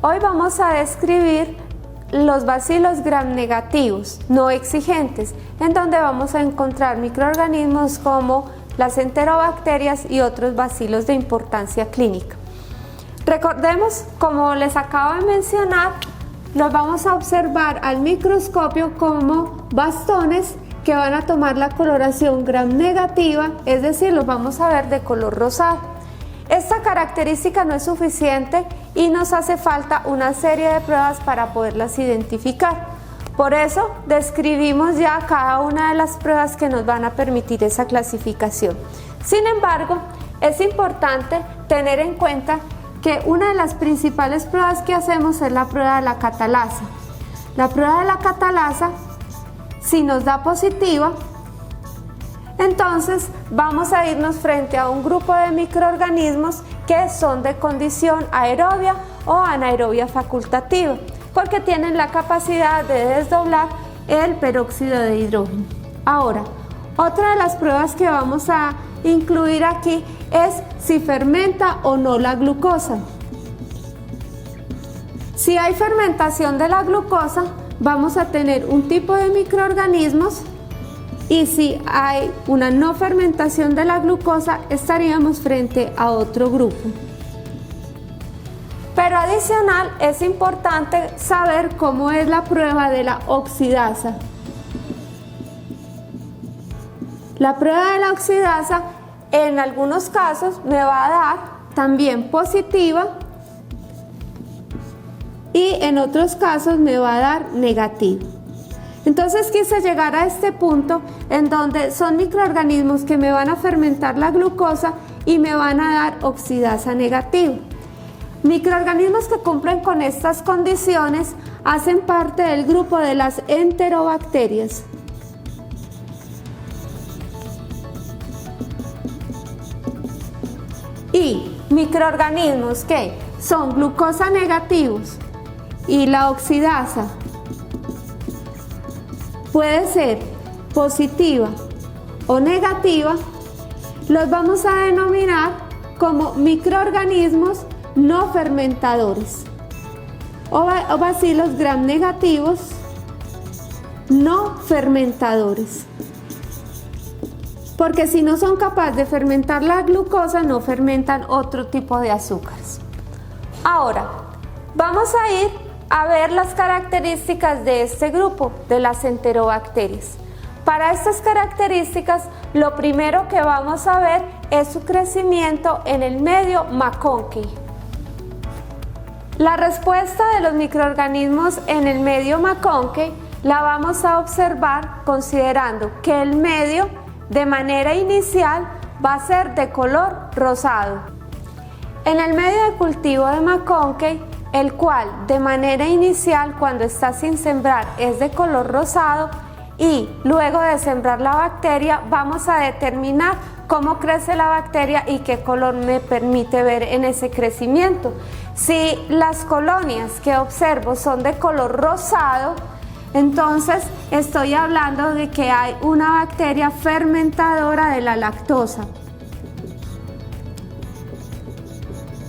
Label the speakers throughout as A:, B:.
A: Hoy vamos a describir los bacilos gram negativos, no exigentes, en donde vamos a encontrar microorganismos como las enterobacterias y otros bacilos de importancia clínica. Recordemos, como les acabo de mencionar, los vamos a observar al microscopio como bastones que van a tomar la coloración gram negativa, es decir, los vamos a ver de color rosado. Esta característica no es suficiente y nos hace falta una serie de pruebas para poderlas identificar. Por eso describimos ya cada una de las pruebas que nos van a permitir esa clasificación. Sin embargo, es importante tener en cuenta que una de las principales pruebas que hacemos es la prueba de la catalasa. La prueba de la catalasa, si nos da positiva, entonces vamos a irnos frente a un grupo de microorganismos que son de condición aerobia o anaerobia facultativa, porque tienen la capacidad de desdoblar el peróxido de hidrógeno. Ahora, otra de las pruebas que vamos a incluir aquí es si fermenta o no la glucosa. Si hay fermentación de la glucosa, vamos a tener un tipo de microorganismos, y si hay una no fermentación de la glucosa, estaríamos frente a otro grupo. Pero adicional, es importante saber cómo es la prueba de la oxidasa. La prueba de la oxidasa en algunos casos me va a dar también positiva y en otros casos me va a dar negativa. Entonces quise llegar a este punto en donde son microorganismos que me van a fermentar la glucosa y me van a dar oxidasa negativa. Microorganismos que cumplen con estas condiciones hacen parte del grupo de las enterobacterias. Y microorganismos que son glucosa negativos y la oxidasa puede ser positiva o negativa, los vamos a denominar como microorganismos no fermentadores o bacilos gram negativos no fermentadores. Porque si no son capaces de fermentar la glucosa, no fermentan otro tipo de azúcares. Ahora, vamos a ir a ver las características de este grupo, de las enterobacterias. Para estas características, lo primero que vamos a ver es su crecimiento en el medio McConkey. La respuesta de los microorganismos en el medio McConkey la vamos a observar considerando que el medio de manera inicial va a ser de color rosado. En el medio de cultivo de McConkey, el cual de manera inicial cuando está sin sembrar es de color rosado, y luego de sembrar la bacteria vamos a determinar cómo crece la bacteria y qué color me permite ver en ese crecimiento. Si las colonias que observo son de color rosado, entonces estoy hablando de que hay una bacteria fermentadora de la lactosa.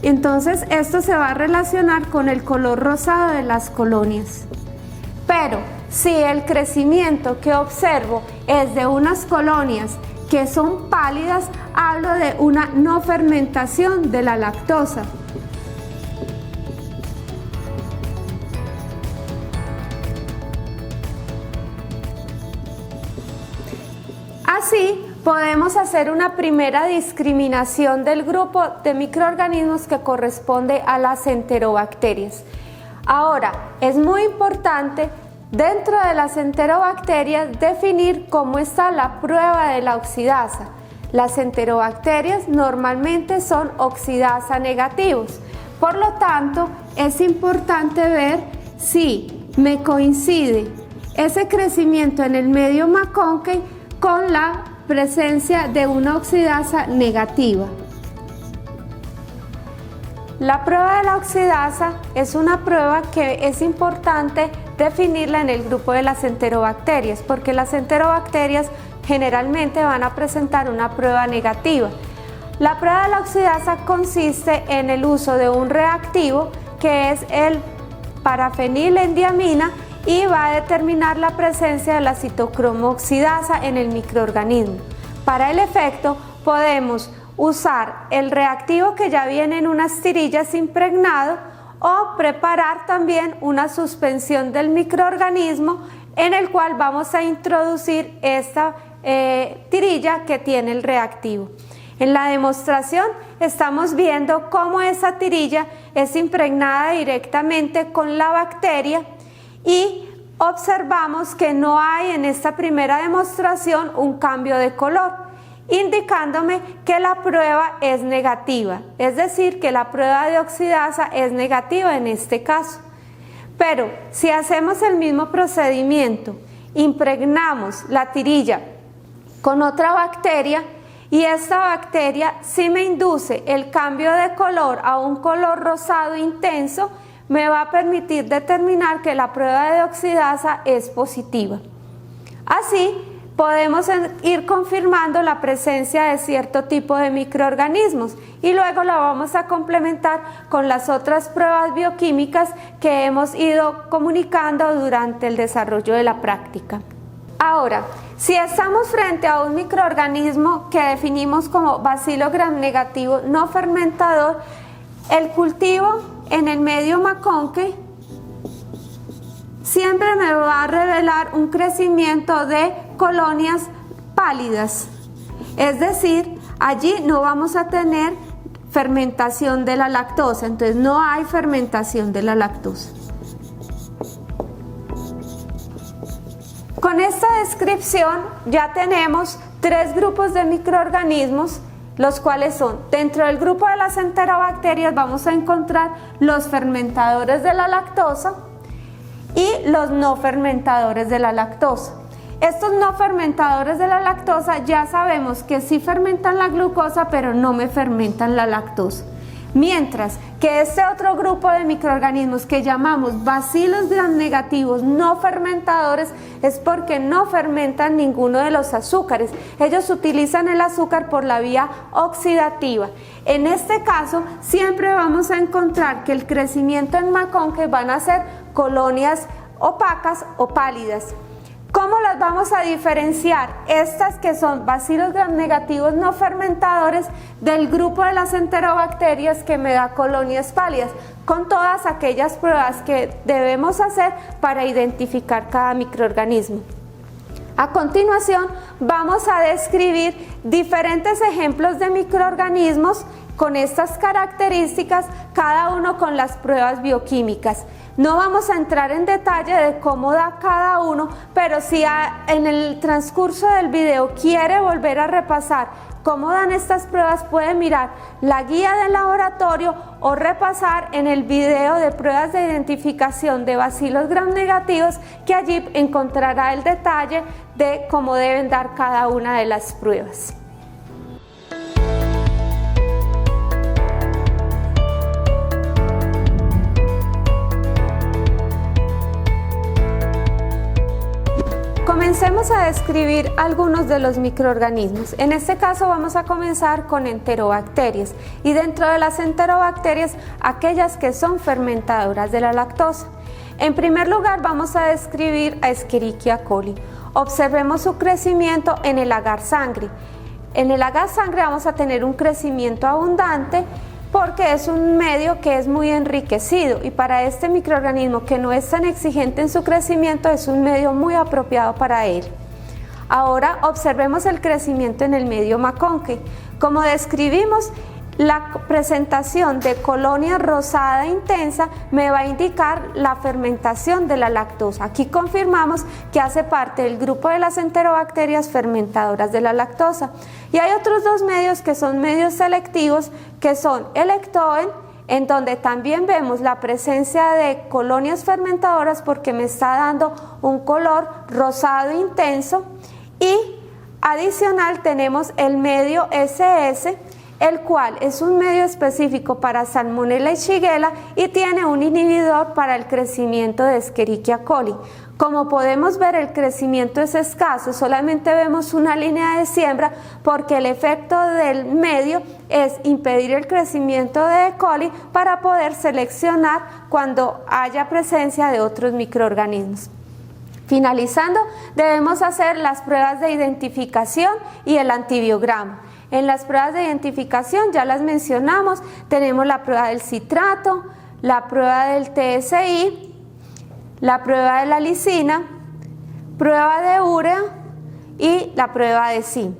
A: Entonces esto se va a relacionar con el color rosado de las colonias. Pero si el crecimiento que observo es de unas colonias que son pálidas, hablo de una no fermentación de la lactosa. Así, podemos hacer una primera discriminación del grupo de microorganismos que corresponde a las enterobacterias. Ahora, es muy importante dentro de las enterobacterias definir cómo está la prueba de la oxidasa. Las enterobacterias normalmente son oxidasa negativos, por lo tanto es importante ver si me coincide ese crecimiento en el medio McConkey con la presencia de una oxidasa negativa. La prueba de la oxidasa es una prueba que es importante definirla en el grupo de las enterobacterias, porque las enterobacterias generalmente van a presentar una prueba negativa. La prueba de la oxidasa consiste en el uso de un reactivo que es el parafenilendiamina, y va a determinar la presencia de la citocromo oxidasa en el microorganismo. Para el efecto podemos usar el reactivo que ya viene en unas tirillas impregnado o preparar también una suspensión del microorganismo en el cual vamos a introducir esta tirilla que tiene el reactivo. En la demostración estamos viendo cómo esa tirilla es impregnada directamente con la bacteria y observamos que no hay en esta primera demostración un cambio de color, indicándome que la prueba es negativa, es decir, que la prueba de oxidasa es negativa en este caso. Pero si hacemos el mismo procedimiento, impregnamos la tirilla con otra bacteria y esta bacteria sí me induce el cambio de color a un color rosado intenso, me va a permitir determinar que la prueba de oxidasa es positiva. Así podemos ir confirmando la presencia de cierto tipo de microorganismos y luego la vamos a complementar con las otras pruebas bioquímicas que hemos ido comunicando durante el desarrollo de la práctica. Ahora, si estamos frente a un microorganismo que definimos como Bacillus gram negativo no fermentador, el cultivo en el medio Maconque siempre me va a revelar un crecimiento de colonias pálidas, es decir, allí no vamos a tener fermentación de la lactosa, entonces no hay fermentación de la lactosa. Con esta descripción ya tenemos tres grupos de microorganismos, los cuales son, dentro del grupo de las enterobacterias vamos a encontrar los fermentadores de la lactosa y los no fermentadores de la lactosa. Estos no fermentadores de la lactosa ya sabemos que sí fermentan la glucosa, pero no me fermentan la lactosa. Mientras que este otro grupo de microorganismos que llamamos Bacillus gram negativos no fermentadores es porque no fermentan ninguno de los azúcares. Ellos utilizan el azúcar por la vía oxidativa. En este caso siempre vamos a encontrar que el crecimiento en Maconque van a ser colonias opacas o pálidas. ¿Cómo las vamos a diferenciar? Estas que son Bacillus gram negativos no fermentadores del grupo de las enterobacterias que me da colonias pálidas, con todas aquellas pruebas que debemos hacer para identificar cada microorganismo. A continuación vamos a describir diferentes ejemplos de microorganismos con estas características, cada uno con las pruebas bioquímicas. No vamos a entrar en detalle de cómo da cada uno, pero si en el transcurso del video quiere volver a repasar cómo dan estas pruebas, puede mirar la guía del laboratorio o repasar en el video de pruebas de identificación de Bacillus gram negativos, que allí encontrará el detalle de cómo deben dar cada una de las pruebas. Comencemos a describir algunos de los microorganismos. En este caso vamos a comenzar con enterobacterias y dentro de las enterobacterias aquellas que son fermentadoras de la lactosa. En primer lugar vamos a describir a Escherichia coli. Observemos su crecimiento en el agar sangre. En el agar sangre vamos a tener un crecimiento abundante porque es un medio que es muy enriquecido y para este microorganismo que no es tan exigente en su crecimiento es un medio muy apropiado para él. Ahora observemos el crecimiento en el medio Maconque. Como describimos, la presentación de colonia rosada intensa me va a indicar la fermentación de la lactosa. Aquí confirmamos que hace parte del grupo de las enterobacterias fermentadoras de la lactosa. Y hay otros dos medios que son medios selectivos, que son el ectoen, en donde también vemos la presencia de colonias fermentadoras porque me está dando un color rosado intenso, y adicional tenemos el medio SS, el cual es un medio específico para Salmonella y Shigella y tiene un inhibidor para el crecimiento de Escherichia coli. Como podemos ver, el crecimiento es escaso, solamente vemos una línea de siembra porque el efecto del medio es impedir el crecimiento de E. coli para poder seleccionar cuando haya presencia de otros microorganismos. Finalizando, debemos hacer las pruebas de identificación y el antibiograma. En las pruebas de identificación, ya las mencionamos, tenemos la prueba del citrato, la prueba del TSI, la prueba de la lisina, prueba de urea y la prueba de zinc.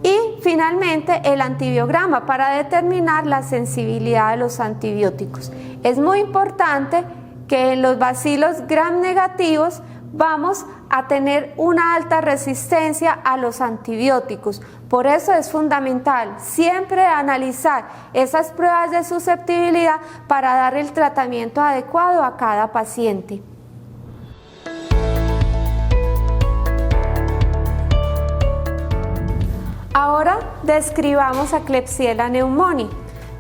A: Y finalmente el antibiograma para determinar la sensibilidad a los antibióticos. Es muy importante que en los bacilos gram negativos vamos a tener una alta resistencia a los antibióticos. Por eso es fundamental siempre analizar esas pruebas de susceptibilidad para dar el tratamiento adecuado a cada paciente. Ahora describamos a Klebsiella pneumoniae.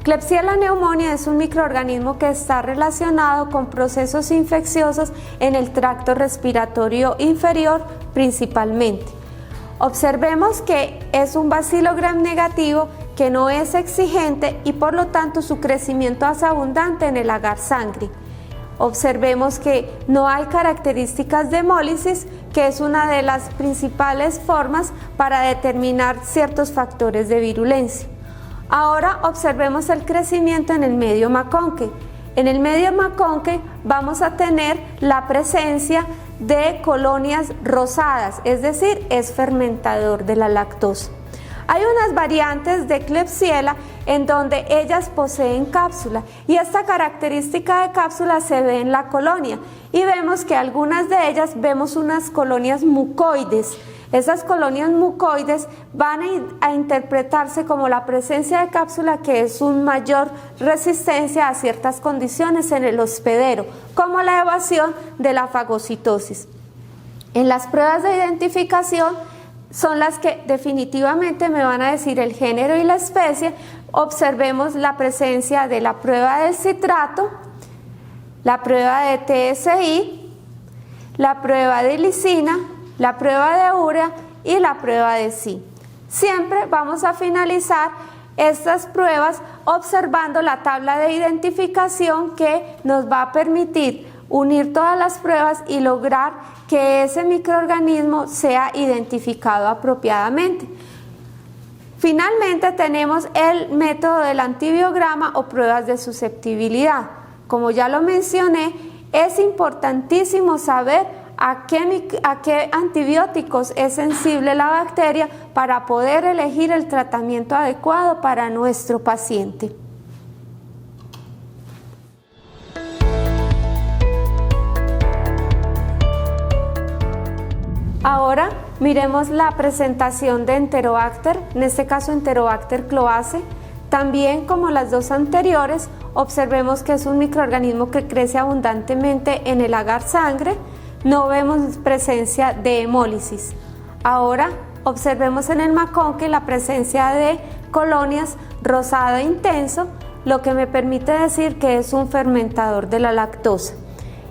A: Klebsiella pneumoniae es un microorganismo que está relacionado con procesos infecciosos en el tracto respiratorio inferior principalmente. Observemos que es un bacilo gram negativo que no es exigente y por lo tanto su crecimiento es abundante en el agar sangre. Observemos que no hay características de hemólisis, que es una de las principales formas para determinar ciertos factores de virulencia. Ahora observemos el crecimiento en el medio McConkey. En el medio McConkey vamos a tener la presencia de colonias rosadas, es decir, es fermentador de la lactosa. Hay unas variantes de Klebsiella en donde ellas poseen cápsula y esta característica de cápsula se ve en la colonia y vemos que algunas de ellas vemos unas colonias mucoides. Esas colonias mucoides van a interpretarse como la presencia de cápsula, que es una mayor resistencia a ciertas condiciones en el hospedero, como la evasión de la fagocitosis. En las pruebas de identificación son las que definitivamente me van a decir el género y la especie. Observemos la presencia de la prueba del citrato, la prueba de TSI, la prueba de lisina, la prueba de urea y la prueba de zinc. Siempre vamos a finalizar estas pruebas observando la tabla de identificación que nos va a permitir unir todas las pruebas y lograr que ese microorganismo sea identificado apropiadamente. Finalmente tenemos el método del antibiograma o pruebas de susceptibilidad. Como ya lo mencioné, es importantísimo saber a qué antibióticos es sensible la bacteria para poder elegir el tratamiento adecuado para nuestro paciente. Ahora miremos la presentación de Enterobacter, en este caso Enterobacter cloacae. También, como las dos anteriores, observemos que es un microorganismo que crece abundantemente en el agar sangre. No vemos presencia de hemólisis. Ahora observemos en el McConkey la presencia de colonias rosada intenso, lo que me permite decir que es un fermentador de la lactosa.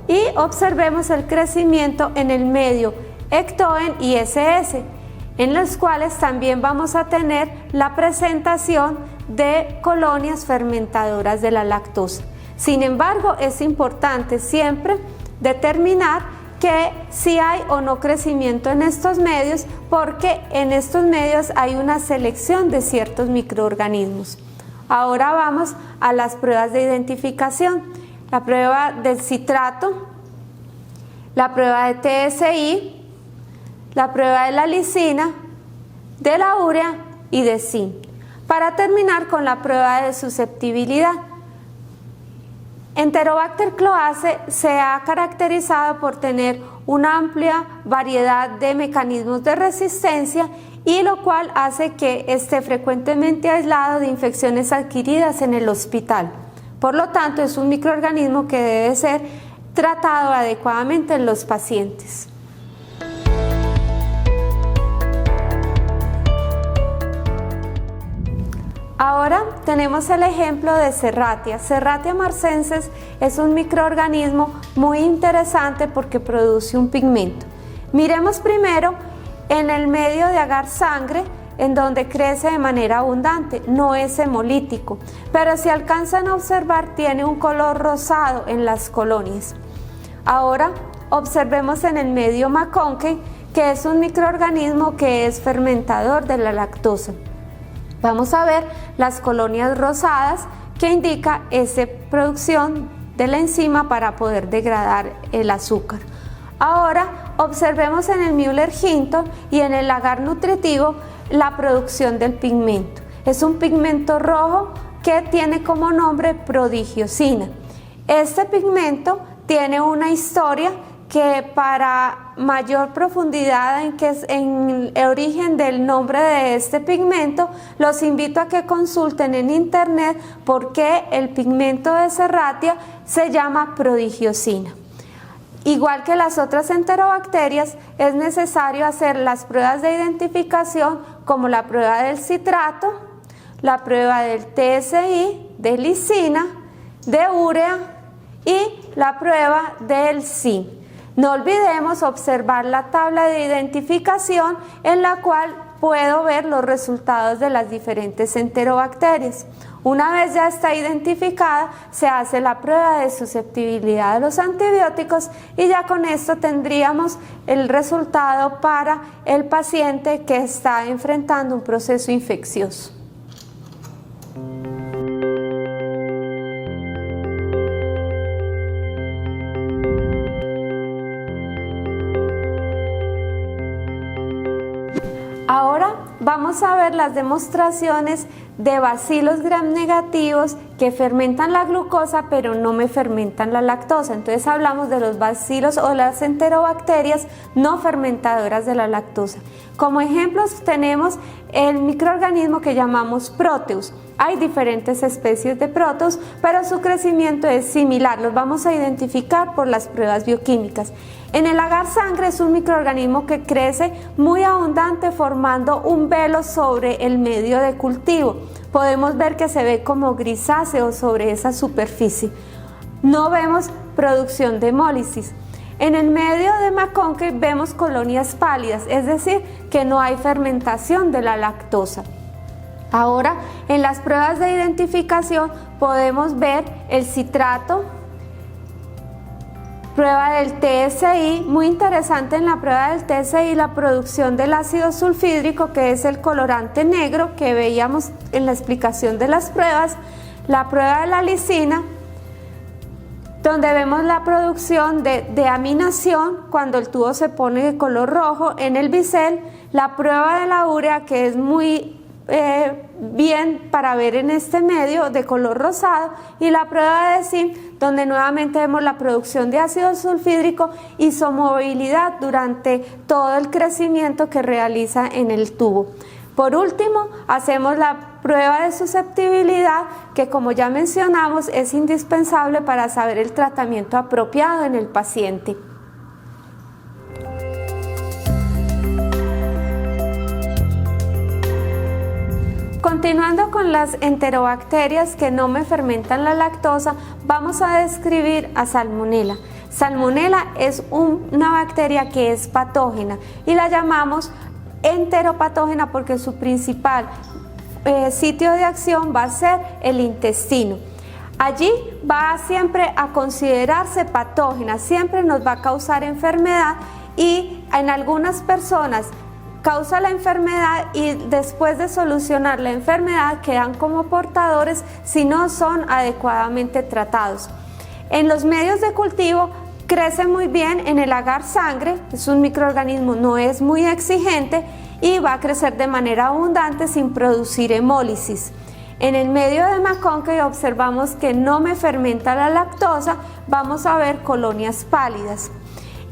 A: Y observemos el crecimiento en el medio Ectoen y SS, en los cuales también vamos a tener la presentación de colonias fermentadoras de la lactosa. Sin embargo, es importante siempre determinar que si hay o no crecimiento en estos medios, porque en estos medios hay una selección de ciertos microorganismos. Ahora vamos a las pruebas de identificación. La prueba del citrato, la prueba de TSI, la prueba de la lisina, de la urea y de zinc. Para terminar con la prueba de susceptibilidad. Enterobacter cloacae se ha caracterizado por tener una amplia variedad de mecanismos de resistencia y lo cual hace que esté frecuentemente aislado de infecciones adquiridas en el hospital. Por lo tanto, es un microorganismo que debe ser tratado adecuadamente en los pacientes. Ahora Ahora tenemos el ejemplo de Serratia. Serratia marcensis es un microorganismo muy interesante porque produce un pigmento. Miremos primero en el medio de agar-sangre, en donde crece de manera abundante, no es hemolítico, pero si alcanzan a observar tiene un color rosado en las colonias. Ahora observemos en el medio McConkey, que es un microorganismo que es fermentador de la lactosa. Vamos a ver las colonias rosadas que indica esa producción de la enzima para poder degradar el azúcar. Ahora observemos en el Müller-Hinton y en el agar nutritivo la producción del pigmento. Es un pigmento rojo que tiene como nombre prodigiosina. Este pigmento tiene una historia que para mayor profundidad en el origen del nombre de este pigmento, los invito a que consulten en internet por qué el pigmento de Serratia se llama prodigiosina. Igual que las otras enterobacterias, es necesario hacer las pruebas de identificación como la prueba del citrato, la prueba del TSI, de lisina, de urea y la prueba del zinc. No olvidemos observar la tabla de identificación en la cual puedo ver los resultados de las diferentes enterobacterias. Una vez ya está identificada, se hace la prueba de susceptibilidad a los antibióticos y ya con esto tendríamos el resultado para el paciente que está enfrentando un proceso infeccioso. Ahora vamos a ver las demostraciones de bacilos gram negativos que fermentan la glucosa pero no me fermentan la lactosa. Entonces hablamos de los bacilos o las enterobacterias no fermentadoras de la lactosa. Como ejemplos tenemos el microorganismo que llamamos Proteus. Hay diferentes especies de Proteus, pero su crecimiento es similar. Los vamos a identificar por las pruebas bioquímicas. En el agar-sangre es un microorganismo que crece muy abundante formando un velo sobre el medio de cultivo. Podemos ver que se ve como grisáceo sobre esa superficie. No vemos producción de hemólisis. En el medio de McConkey vemos colonias pálidas, es decir, que no hay fermentación de la lactosa. Ahora, en las pruebas de identificación podemos ver el citrato, prueba del TSI, muy interesante en la prueba del TSI la producción del ácido sulfídrico, que es el colorante negro que veíamos en la explicación de las pruebas, la prueba de la lisina, donde vemos la producción de aminación cuando el tubo se pone de color rojo en el bisel, la prueba de la urea que es muy bien para ver en este medio de color rosado y la prueba de zinc donde nuevamente vemos la producción de ácido sulfídrico y su movilidad durante todo el crecimiento que realiza en el tubo. Por último, hacemos la prueba de susceptibilidad que, como ya mencionamos, es indispensable para saber el tratamiento apropiado en el paciente. Continuando con las enterobacterias que no me fermentan la lactosa, vamos a describir a Salmonella. Salmonella es una bacteria que es patógena y la llamamos enteropatógena porque su principal sitio de acción va a ser el intestino. Allí va siempre a considerarse patógena, siempre nos va a causar enfermedad y en algunas personas causa la enfermedad y después de solucionar la enfermedad quedan como portadores si no son adecuadamente tratados. En los medios de cultivo crece muy bien en el agar-sangre, es un microorganismo, no es muy exigente y va a crecer de manera abundante sin producir hemólisis. En el medio de McConkey observamos que no me fermenta la lactosa, vamos a ver colonias pálidas.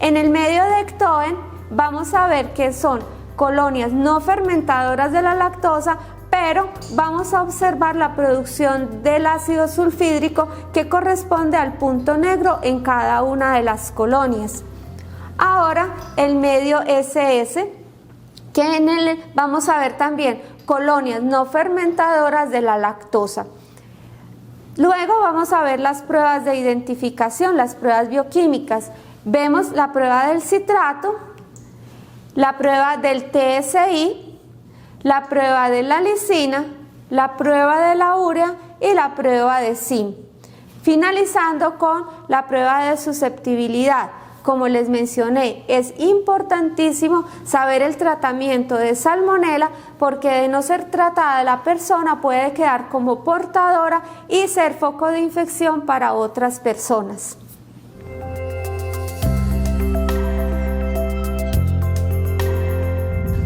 A: En el medio de Ectoen vamos a ver que son colonias no fermentadoras de la lactosa, pero vamos a observar la producción del ácido sulfídrico que corresponde al punto negro en cada una de las colonias. Ahora el medio SS, que en él vamos a ver también colonias no fermentadoras de la lactosa. Luego vamos a ver las pruebas de identificación, las pruebas bioquímicas. Vemos la prueba del citrato, la prueba del TSI, la prueba de la lisina, la prueba de la urea y la prueba de zinc. Finalizando con la prueba de susceptibilidad. Como les mencioné, es importantísimo saber el tratamiento de salmonela porque de no ser tratada la persona puede quedar como portadora y ser foco de infección para otras personas.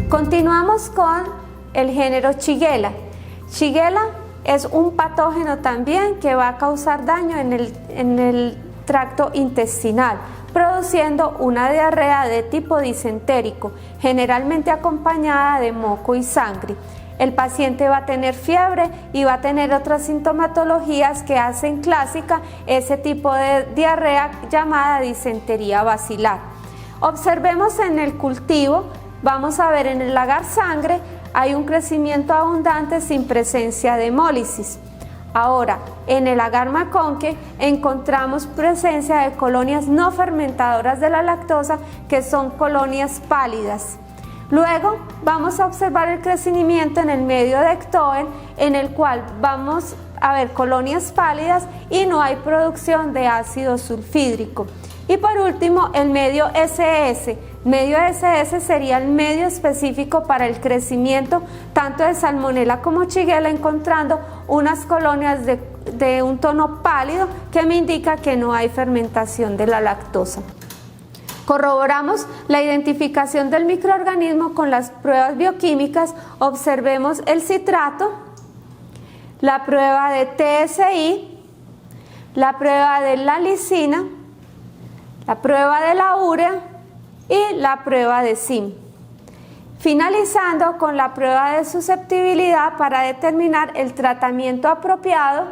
A: Continuamos con el género Shigella. Shigella es un patógeno también que va a causar daño en el tracto intestinal, produciendo una diarrea de tipo disentérico, generalmente acompañada de moco y sangre. El paciente va a tener fiebre y va a tener otras sintomatologías que hacen clásica ese tipo de diarrea llamada disentería bacilar. Observemos en el cultivo, vamos a ver en el agar sangre, hay un crecimiento abundante sin presencia de hemólisis. Ahora, en el agar maconque encontramos presencia de colonias no fermentadoras de la lactosa, que son colonias pálidas. Luego vamos a observar el crecimiento en el medio de Ectoen, en el cual vamos a ver colonias pálidas y no hay producción de ácido sulfídrico. Y por último, el medio SS. Medio SS sería el medio específico para el crecimiento tanto de Salmonella como Shigella, encontrando unas colonias de un tono pálido que me indica que no hay fermentación de la lactosa. Corroboramos la identificación del microorganismo con las pruebas bioquímicas. Observemos el citrato, la prueba de TSI, la prueba de la lisina, la prueba de la urea y la prueba de zinc. Finalizando con la prueba de susceptibilidad para determinar el tratamiento apropiado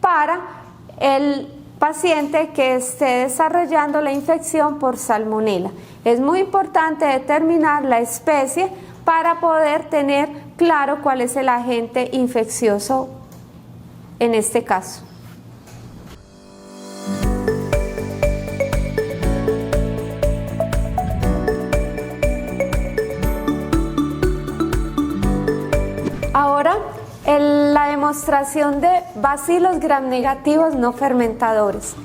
A: para el paciente que esté desarrollando la infección por salmonela. Es muy importante determinar la especie para poder tener claro cuál es el agente infeccioso en este caso. Ahora, la demostración de bacilos gram negativos no fermentadores.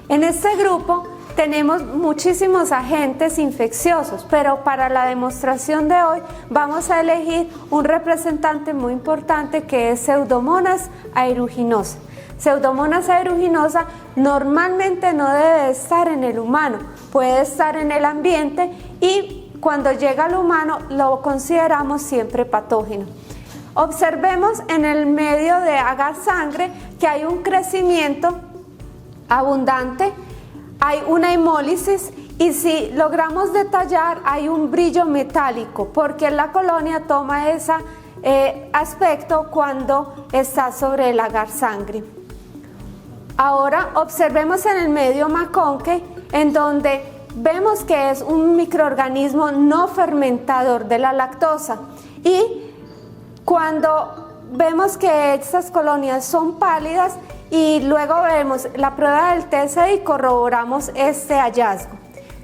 A: En este grupo tenemos muchísimos agentes infecciosos, pero para la demostración de hoy vamos a elegir un representante muy importante que es Pseudomonas aeruginosa. Pseudomonas aeruginosa normalmente no debe estar en el humano, puede estar en el ambiente y cuando llega al humano lo consideramos siempre patógeno. Observemos en el medio de agar sangre que hay un crecimiento abundante, hay una hemólisis y si logramos detallar hay un brillo metálico porque la colonia toma ese aspecto cuando está sobre el agar sangre. Ahora observemos en el medio maconque en donde vemos que es un microorganismo no fermentador de la lactosa y cuando vemos que estas colonias son pálidas y luego vemos la prueba del TSI y corroboramos este hallazgo.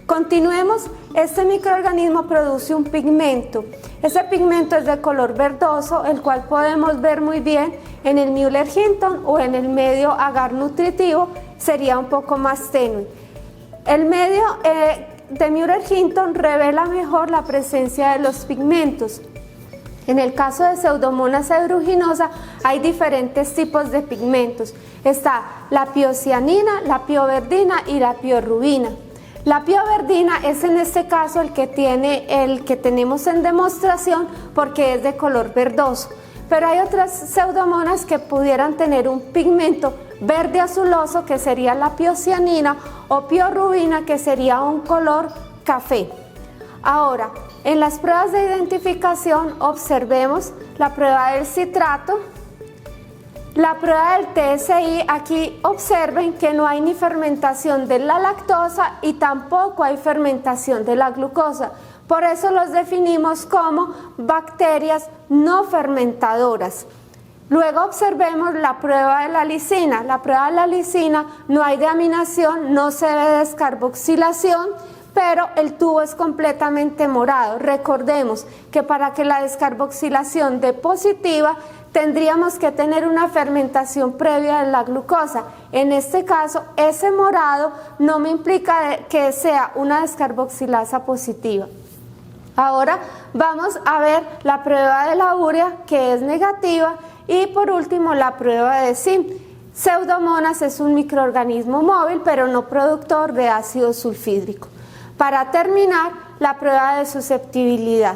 A: Continuemos, este microorganismo produce un pigmento. Ese pigmento es de color verdoso, el cual podemos ver muy bien en el Müller-Hinton o en el medio agar nutritivo, sería un poco más tenue. El medio de Müller-Hinton revela mejor la presencia de los pigmentos. En el caso de Pseudomonas aeruginosa hay diferentes tipos de pigmentos. Está la piocianina, la pioverdina y la piorubina. La pioverdina es en este caso el que tenemos en demostración porque es de color verdoso. Pero hay otras pseudomonas que pudieran tener un pigmento verde azuloso que sería la piocianina o piorubina que sería un color café. Ahora, en las pruebas de identificación observemos la prueba del citrato, la prueba del TSI. Aquí observen que no hay ni fermentación de la lactosa y tampoco hay fermentación de la glucosa. Por eso los definimos como bacterias no fermentadoras. Luego observemos la prueba de la lisina. La prueba de la lisina no hay deaminación, no se ve descarboxilación, pero el tubo es completamente morado. Recordemos que para que la descarboxilación dé positiva, tendríamos que tener una fermentación previa de la glucosa. En este caso, ese morado no me implica que sea una descarboxilasa positiva. Ahora vamos a ver la prueba de la urea, que es negativa, y por último la prueba de zinc. Pseudomonas es un microorganismo móvil, pero no productor de ácido sulfídrico. Para terminar, la prueba de susceptibilidad.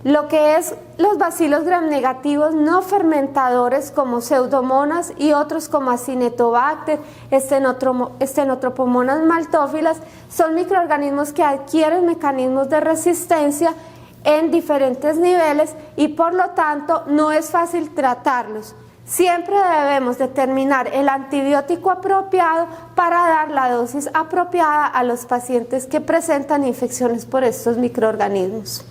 A: Lo que es los bacilos gram negativos no fermentadores como Pseudomonas y otros como Acinetobacter, Stenotropomonas maltófilas, son microorganismos que adquieren mecanismos de resistencia en diferentes niveles y por lo tanto no es fácil tratarlos. Siempre debemos determinar el antibiótico apropiado para dar la dosis apropiada a los pacientes que presentan infecciones por estos microorganismos.